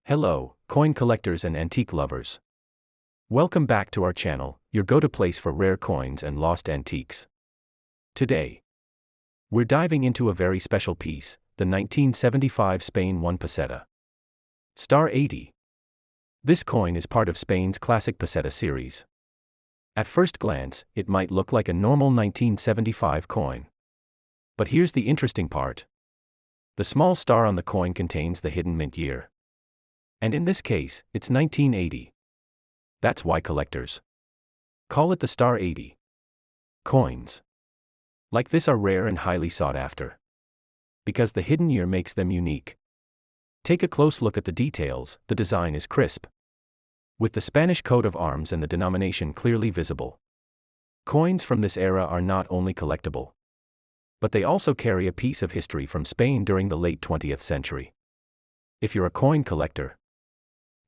Hello, coin collectors and antique lovers. Welcome back to our channel, your go-to place for rare coins and lost antiques. Today, we're diving into a very special piece, the 1975 Spain 1 Peseta Star 80. This coin is part of Spain's classic Peseta series. At first glance, it might look like a normal 1975 coin. But here's the interesting part. The small star on the coin contains the hidden mint year. And in this case, it's 1980. That's why collectors call it the Star 80. Coins like this are rare and highly sought after, because the hidden year makes them unique. Take a close look at the details. The design is crisp, with the Spanish coat of arms and the denomination clearly visible. Coins from this era are not only collectible, but they also carry a piece of history from Spain during the late 20th century. If you're a coin collector,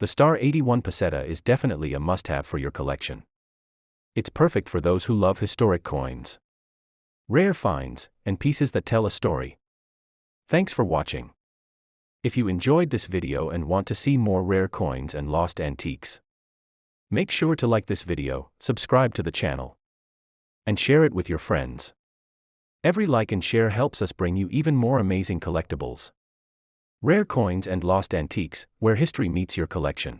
the Star 81 Peseta is definitely a must-have for your collection. It's perfect for those who love historic coins, rare finds, and pieces that tell a story. Thanks for watching. If you enjoyed this video and want to see more rare coins and lost antiques, make sure to like this video, subscribe to the channel, and share it with your friends. Every like and share helps us bring you even more amazing collectibles. Rare coins and lost antiques, where history meets your collection.